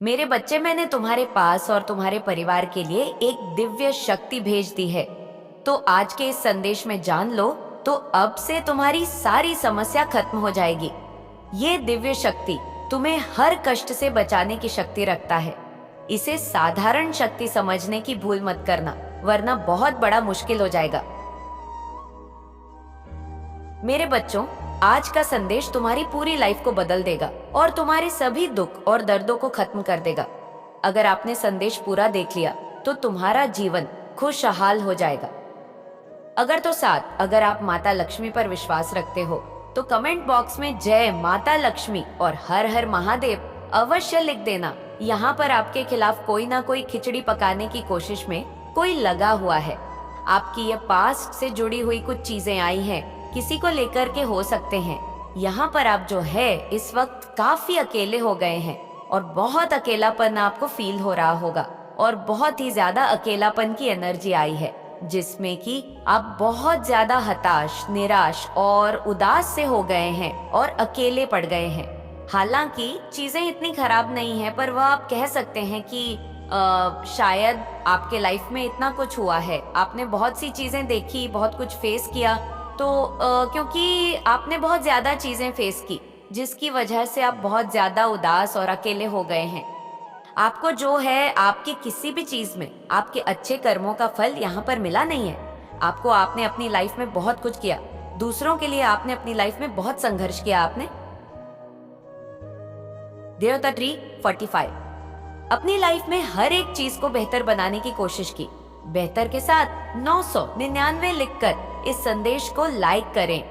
मेरे बच्चे, मैंने तुम्हारे पास और तुम्हारे परिवार के लिए एक दिव्य शक्ति भेज दी है। तो आज के इस संदेश में जान लो, तो अब से तुम्हारी सारी समस्या खत्म हो जाएगी। ये दिव्य शक्ति तुम्हें हर कष्ट से बचाने की शक्ति रखता है। इसे साधारण शक्ति समझने की भूल मत करना, वरना बहुत बड़ा मुश्किल हो जाएगा। मेरे बच्चों, आज का संदेश तुम्हारी पूरी लाइफ को बदल देगा और तुम्हारे सभी दुख और दर्दों को खत्म कर देगा। अगर आपने संदेश पूरा देख लिया तो तुम्हारा जीवन खुशहाल हो जाएगा। अगर आप माता लक्ष्मी पर विश्वास रखते हो तो कमेंट बॉक्स में जय माता लक्ष्मी और हर हर महादेव अवश्य लिख देना। यहाँ पर आपके खिलाफ कोई ना कोई खिचड़ी पकाने की कोशिश में कोई लगा हुआ है। आपकी ये पास्ट से जुड़ी हुई कुछ चीजें आई हैं, किसी को लेकर के हो सकते हैं। यहाँ पर आप जो है इस वक्त काफी अकेले हो गए हैं और बहुत अकेलापन आपको फील हो रहा होगा और बहुत ही ज्यादा अकेलापन की एनर्जी आई है, जिसमें कि आप बहुत ज्यादा हताश, निराश और उदास से हो गए हैं और अकेले पड़ गए हैं। हालांकि चीजें इतनी खराब नहीं है, पर वह आप कह सकते हैं कि शायद आपके लाइफ में इतना कुछ हुआ है, आपने बहुत सी चीजें देखी, बहुत कुछ फेस किया, तो क्योंकि आपने बहुत ज्यादा चीजें फेस की, जिसकी वजह से आप बहुत ज्यादा उदास और अकेले हो गए हैं। आपको जो है आपकी किसी भी चीज में आपके अच्छे कर्मों का फल यहाँ पर मिला नहीं है। आपने अपनी लाइफ में बहुत कुछ किया, दूसरों के लिए आपने अपनी लाइफ में बहुत संघर्ष किया। आपने देवता ट्री 45 अपनी लाइफ में हर एक चीज को बेहतर बनाने की कोशिश की। बेहतर के साथ 999 लिखकर इस संदेश को लाइक करें।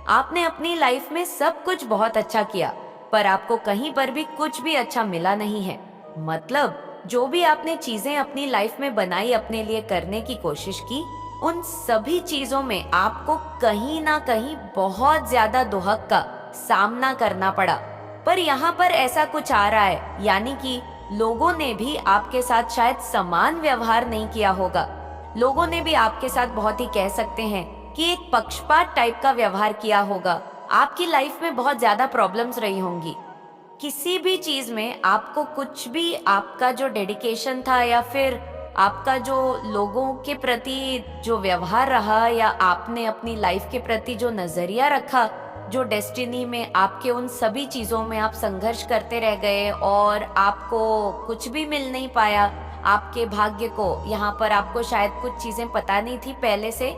आपने अपनी लाइफ में सब कुछ बहुत अच्छा किया, पर आपको कहीं पर भी कुछ भी अच्छा मिला नहीं है। मतलब जो भी आपने चीजें अपनी लाइफ में बनाई, अपने लिए करने की कोशिश की, उन सभी चीजों में आपको कहीं ना कहीं बहुत ज्यादा दुहक का सामना करना पड़ा। पर यहाँ पर ऐसा कुछ आ रहा है, यानी कि लोगों ने भी आपके साथ शायद समान व्यवहार नहीं किया होगा। लोगों ने भी आपके साथ बहुत ही कह सकते हैं कि एक पक्षपात टाइप का व्यवहार किया होगा। आपकी लाइफ में बहुत ज्यादा प्रॉब्लम्स रही होंगी। किसी भी चीज में आपको कुछ भी, आपका जो डेडिकेशन था या फिर आपका जो लोगों के प्रति जो व्यवहार रहा, या आपने अपनी लाइफ के प्रति जो नजरिया रखा, जो डेस्टिनी में आपके उन सभी चीजों में आप संघर्ष करते रह गए और आपको कुछ भी मिल नहीं पाया। आपके भाग्य को, यहाँ पर आपको शायद कुछ चीजें पता नहीं थी पहले से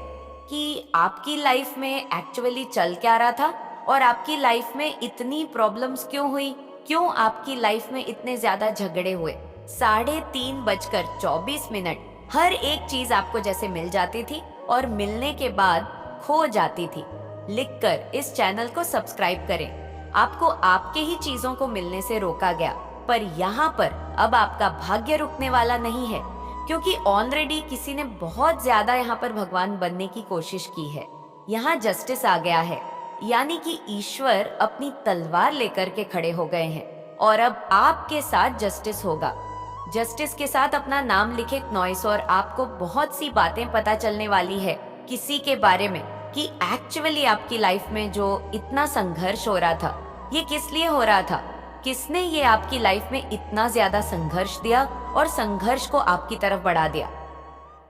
कि आपकी लाइफ में एक्चुअली चल क्या रहा था और आपकी लाइफ में इतनी प्रॉब्लम्स क्यों हुई, क्यों आपकी लाइफ में इतने ज्यादा झगड़े हुए। 3:24 हर एक चीज आपको जैसे मिल जाती थी और मिलने के बाद खो जाती थी। लिखकर इस चैनल को सब्सक्राइब करें। आपको आपके ही चीजों को मिलने से रोका गया, पर यहाँ पर अब आपका भाग्य रुकने वाला नहीं है, क्योंकि ऑलरेडी किसी ने बहुत ज्यादा यहाँ पर भगवान बनने की कोशिश की है। यहाँ जस्टिस आ गया है, यानी कि ईश्वर अपनी तलवार लेकर के खड़े हो गए हैं और अब आपके साथ जस्टिस होगा। जस्टिस के साथ अपना नाम लिखे क्नॉइस, और आपको बहुत सी बातें पता चलने वाली है किसी के बारे में कि एक्चुअली आपकी लाइफ में जो इतना संघर्ष हो रहा था, ये किस लिए हो रहा था, किसने ये आपकी लाइफ में इतना ज्यादा संघर्ष दिया और संघर्ष को आपकी तरफ बढ़ा दिया।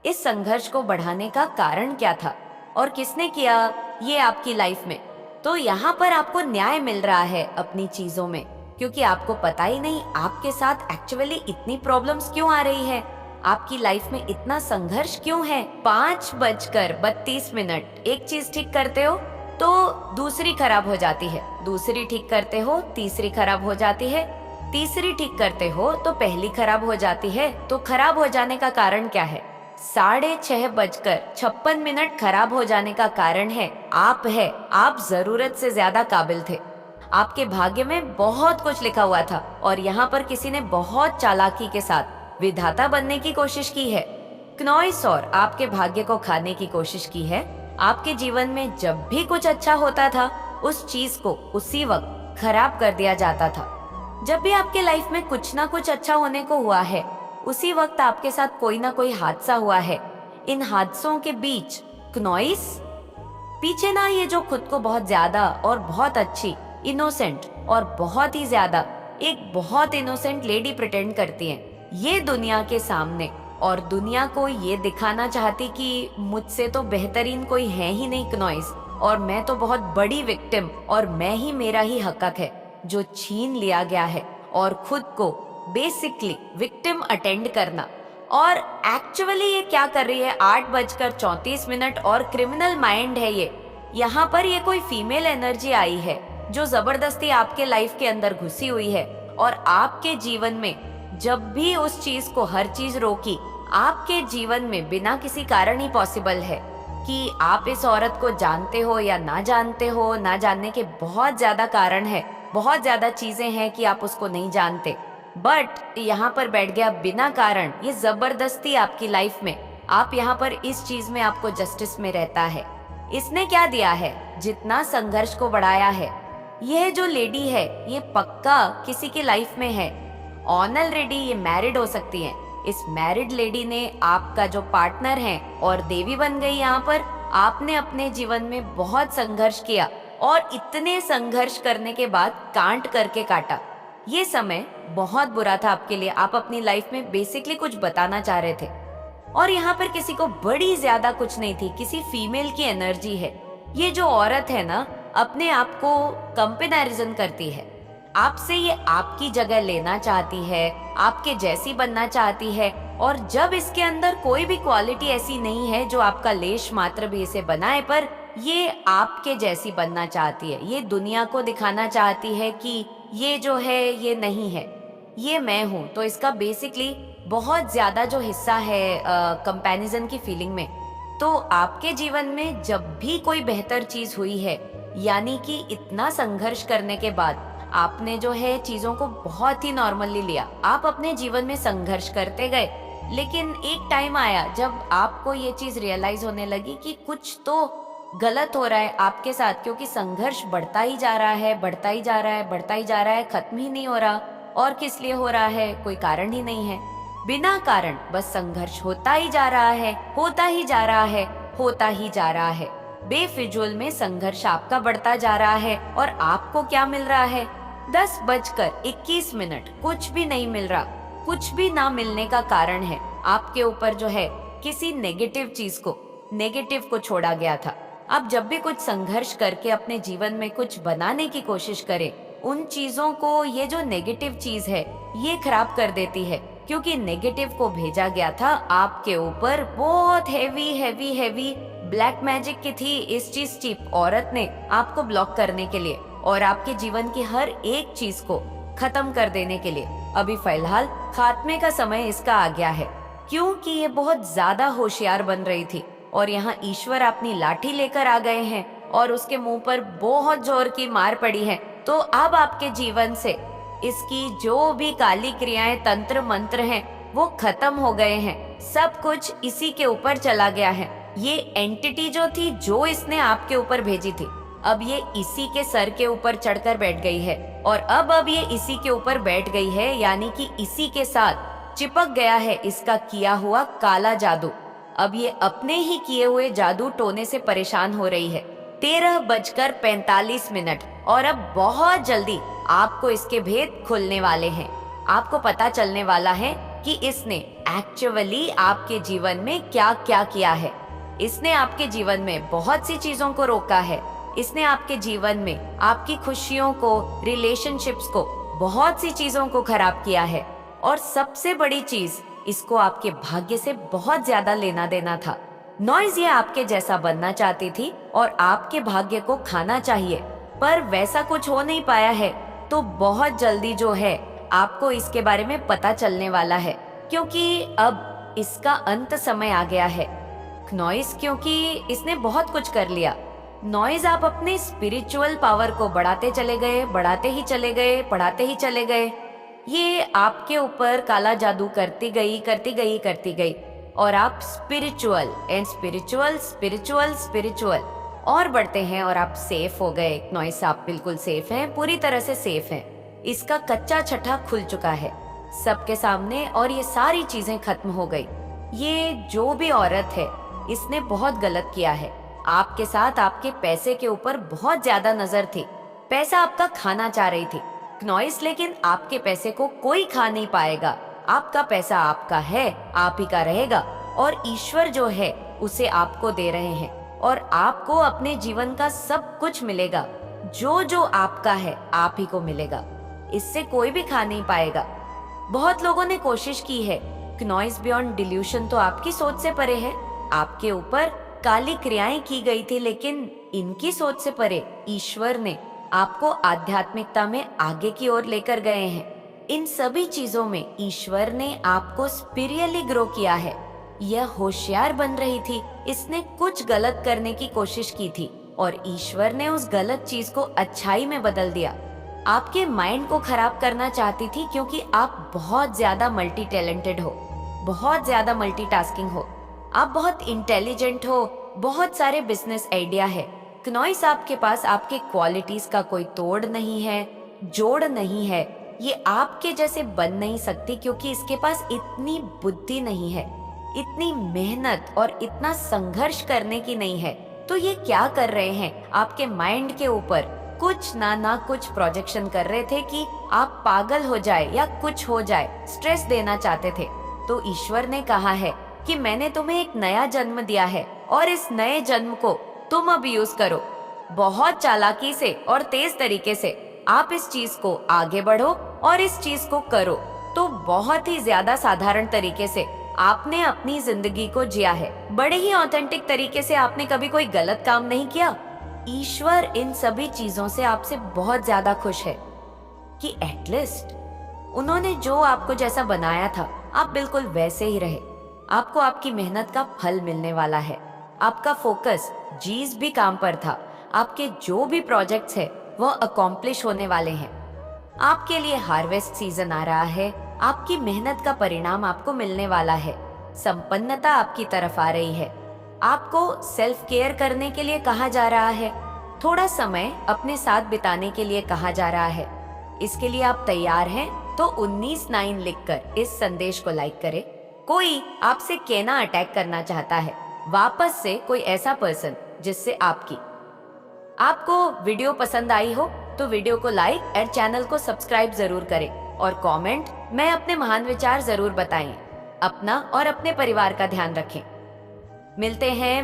इस संघर्ष को बढ़ाने का कारण क्या था और किसने किया ये आपकी लाइफ में। तो यहाँ पर आपको न्याय मिल रहा है अपनी चीजों में, क्योंकि आपको पता ही नहीं आपके साथ एक्चुअली इतनी प्रॉब्लम्स क्यों आ रही है, आपकी लाइफ में इतना संघर्ष क्यों है। 5:32 एक चीज ठीक करते हो तो दूसरी खराब हो जाती है, दूसरी ठीक करते हो तीसरी खराब हो जाती है, तीसरी ठीक करते हो तो पहली खराब हो जाती है। तो खराब हो जाने का कारण क्या है? 6:56 खराब हो जाने का कारण है आप जरूरत से ज्यादा काबिल थे। आपके भाग्य में बहुत कुछ लिखा हुआ था और यहाँ पर किसी ने बहुत चालाकी के साथ विधाता बनने की कोशिश की है। क्नॉइस और आपके भाग्य को खाने की कोशिश की है। आपके जीवन में जब भी कुछ अच्छा होता था, उस चीज को उसी वक्त खराब कर दिया जाता था। जब भी आपके लाइफ में कुछ ना कुछ अच्छा होने को हुआ है, उसी वक्त आपके साथ कोई ना कोई हादसा हुआ है। इन हादसों के बीच क्नॉइस पीछे ना, ये जो खुद को बहुत ज्यादा और बहुत अच्छी, इनोसेंट और बहुत ही ज्यादा एक बहुत इनोसेंट लेडी प्रिटेंड करती हैं ये दुनिया के सामने, और दुनिया को ये दिखाना चाहती कि मुझसे तो बेहतरीन कोई है ही नहीं क्नॉइस, और मैं तो बहुत बड़ी विक्टिम, और मैं ही, मेरा ही हक है जो छीन लिया गया है, और खुद को बेसिकली विक्टिम अटेंड करना। और एक्चुअली ये क्या कर रही है, 8:34 और क्रिमिनल माइंड है ये। यहाँ पर ये कोई फीमेल एनर्जी आई है जो जबरदस्ती आपके लाइफ के अंदर घुसी हुई है, और आपके जीवन में जब भी उस चीज को, हर चीज रोकी, आपके जीवन में बिना किसी कारण ही पॉसिबल है कि आप इस औरत को जानते हो या ना जानते हो। ना जानने के बहुत ज्यादा कारण है, बहुत ज्यादा चीजें हैं कि आप उसको नहीं जानते, बट यहाँ पर बैठ गया बिना कारण ये जबरदस्ती आपकी लाइफ में। आप यहाँ पर इस चीज में आपको जस्टिस में रहता है। इसने क्या दिया है, जितना संघर्ष को बढ़ाया है। यह जो लेडी है ये पक्का किसी की लाइफ में है, ऑलरेडी ये मैरिड हो सकती है। इस मैरिड लेडी ने आपका जो पार्टनर है और देवी बन गई। यहाँ पर आपने अपने जीवन में बहुत संघर्ष किया, और इतने संघर्ष करने के बाद कांट करके काटा। ये समय बहुत बुरा था आपके लिए। आप अपनी लाइफ में बेसिकली कुछ बताना चाह रहे थे, और यहाँ पर किसी को बड़ी ज्यादा कुछ नहीं थी, किसी फीमेल की एनर्जी है। ये जो औरत है ना, अपने आप को कंपेरिजन करती है आपसे, ये आपकी जगह लेना चाहती है, आपके जैसी बनना चाहती है, और जब इसके अंदर कोई भी क्वालिटी ऐसी नहीं है जो आपका लेश मात्र भी इसे बनाए, पर ये आपके जैसी बनना चाहती है। ये दुनिया को दिखाना चाहती है कि ये जो है ये नहीं है, ये मैं हूँ। तो इसका बेसिकली बहुत ज्यादा जो हिस्सा है कंपैरिजन की फीलिंग में। तो आपके जीवन में जब भी कोई बेहतर चीज हुई है, यानी कि इतना संघर्ष करने के बाद आपने जो है चीजों को बहुत ही नॉर्मली लिया। आप अपने जीवन में संघर्ष करते गए, लेकिन एक टाइम आया जब आपको ये चीज रियलाइज होने लगी कि कुछ तो गलत हो रहा है आपके साथ, क्योंकि संघर्ष बढ़ता ही जा रहा है, बढ़ता ही जा रहा है, बढ़ता ही जा रहा है, खत्म ही नहीं हो रहा। और किस लिए हो रहा है, कोई कारण ही नहीं है, बिना कारण बस संघर्ष होता ही जा रहा है, होता ही जा रहा है, होता ही जा रहा है। बेफिजूल में संघर्ष आपका बढ़ता जा रहा है, और आपको क्या मिल रहा है, 10:21, कुछ भी नहीं मिल रहा। कुछ भी ना मिलने का कारण है आपके ऊपर जो है किसी नेगेटिव चीज को, नेगेटिव को छोड़ा गया था। आप जब भी कुछ संघर्ष करके अपने जीवन में कुछ बनाने की कोशिश करें, उन चीजों को ये जो नेगेटिव चीज है ये खराब कर देती है, क्योंकि नेगेटिव को भेजा गया था आपके ऊपर। बहुत heavy heavy heavy black magic की थी इस चीज चीप औरत ने आपको ब्लॉक करने के लिए, और आपके जीवन की हर एक चीज को खत्म कर देने के लिए। अभी फिलहाल खात्मे का समय इसका आ गया है, क्योंकि ये बहुत ज्यादा होशियार बन रही थी, और यहाँ ईश्वर अपनी लाठी लेकर आ गए हैं, और उसके मुंह पर बहुत जोर की मार पड़ी है। तो अब आपके जीवन से इसकी जो भी काली क्रियाएं, तंत्र मंत्र हैं, वो खत्म हो गए हैं। सब कुछ इसी के ऊपर चला गया है। ये एंटिटी जो थी, जो इसने आपके ऊपर भेजी थी, अब ये इसी के सर के ऊपर चढ़कर बैठ गई है, और अब ये इसी के ऊपर बैठ गई है, यानी कि इसी के साथ चिपक गया है इसका किया हुआ काला जादू। अब ये अपने ही किए हुए जादू टोने से परेशान हो रही है। 13:45, और अब बहुत जल्दी आपको इसके भेद खुलने वाले हैं। आपको पता चलने वाला है कि इसने एक्चुअली आपके जीवन में क्या क्या किया है। इसने आपके जीवन में बहुत सी चीजों को रोका है। इसने आपके जीवन में आपकी खुशियों को, रिलेशनशिप्स को, बहुत सी चीजों को खराब किया है, और सबसे बड़ी चीज, इसको आपके भाग्य से बहुत ज्यादा लेना देना था। नॉइज ये आपके जैसा बनना चाहती थी और आपके भाग्य को खाना चाहिए, पर वैसा कुछ हो नहीं पाया है। तो बहुत जल्दी जो है आपको इसके बारे में पता चलने वाला है, क्योंकि अब इसका अंत समय आ गया है। नॉइज क्योंकि इसने बहुत कुछ कर लिया। नॉइज आप अपने स्पिरिचुअल पावर को बढ़ाते चले गए, बढ़ाते ही चले गए, बढ़ाते ही चले गए। ये आपके ऊपर काला जादू करती गई, करती गई, करती गई, और आप spiritual and spiritual spiritual spiritual और बढ़ते हैं, और आप सेफ हो गए। नॉइस आप बिल्कुल सेफ हैं, पूरी तरह से सेफ हैं। इसका कच्चा छठा खुल चुका है सबके सामने, और ये सारी चीजें खत्म हो गई। ये जो भी औरत है, इसने बहुत गलत किया है आपके साथ। आपके पैसे के ऊपर बहुत ज्यादा नजर थी, पैसा आपका खाना चाह रही थी। क्नॉइस, लेकिन आपके पैसे को कोई खा नहीं पाएगा। आपका पैसा आपका है, आप ही का रहेगा, और ईश्वर जो है उसे आपको दे रहे हैं, और आपको अपने जीवन का सब कुछ मिलेगा। जो जो आपका है आप ही को मिलेगा, इससे कोई भी खा नहीं पाएगा। बहुत लोगों ने कोशिश की है। क्नॉइस बियॉन्ड डिल्यूशन तो आपकी सोच से परे है। आपके ऊपर काली क्रियाएं की गई थी, लेकिन इनकी सोच से परे ईश्वर ने आपको आध्यात्मिकता में आगे की ओर लेकर गए हैं। इन सभी चीजों में ईश्वर ने आपको स्पिरिचुअली ग्रो किया है। यह होशियार बन रही थी, इसने कुछ गलत करने की कोशिश की थी, और ईश्वर ने उस गलत चीज को अच्छाई में बदल दिया। आपके माइंड को खराब करना चाहती थी, क्योंकि आप बहुत ज्यादा मल्टी टैलेंटेड हो, बहुत ज्यादा मल्टीटास्किंग हो, आप बहुत इंटेलिजेंट हो, बहुत सारे बिजनेस आइडिया है। क्नॉइस आपके पास आपके क्वालिटीज का कोई तोड़ नहीं है, जोड़ नहीं है। ये आपके जैसे बन नहीं सकती, क्योंकि इसके पास इतनी बुद्धि नहीं है, इतनी मेहनत और इतना संघर्ष करने की नहीं है। तो ये क्या कर रहे हैं, आपके माइंड के ऊपर कुछ ना कुछ प्रोजेक्शन कर रहे थे कि आप पागल हो जाए या कुछ हो जाए, स्ट्रेस देना चाहते थे। तो ईश्वर ने कहा है कि मैंने तुम्हें एक नया जन्म दिया है, और इस नए जन्म को तुम अब यूज करो। बहुत चालाकी से और तेज तरीके से आप इस चीज को आगे बढ़ो और इस चीज को करो। तो बहुत ही ज्यादा साधारण तरीके से आपने अपनी जिंदगी को जिया है, बड़े ही ऑथेंटिक तरीके से। आपने कभी कोई गलत काम नहीं किया। ईश्वर इन सभी चीजों से आपसे बहुत ज्यादा खुश है कि एटलीस्ट उन्होंने जो आपको जैसा बनाया था आप बिल्कुल वैसे ही रहे। आपको आपकी मेहनत का फल मिलने वाला है। आपका फोकस जिस भी काम पर था, आपके जो भी प्रोजेक्ट्स है वो अकॉम्प्लिश होने वाले हैं। आपके लिए हार्वेस्ट सीजन आ रहा है। आपकी मेहनत का परिणाम आपको मिलने वाला है। संपन्नता आपकी तरफ आ रही है। आपको सेल्फ केयर करने के लिए कहा जा रहा है। थोड़ा समय अपने साथ बिताने के लिए कहा जा रहा है। इसके लिए आप तैयार हैं तो 19/9 लिखकर इस संदेश को लाइक करें। कोई आपसे कहना अटैक करना चाहता है, वापस से कोई ऐसा पर्सन जिससे आपको वीडियो पसंद आई हो तो वीडियो को लाइक और चैनल को सब्सक्राइब जरूर करें, और कमेंट में अपने महान विचार जरूर बताएं। अपना और अपने परिवार का ध्यान रखें। मिलते हैं।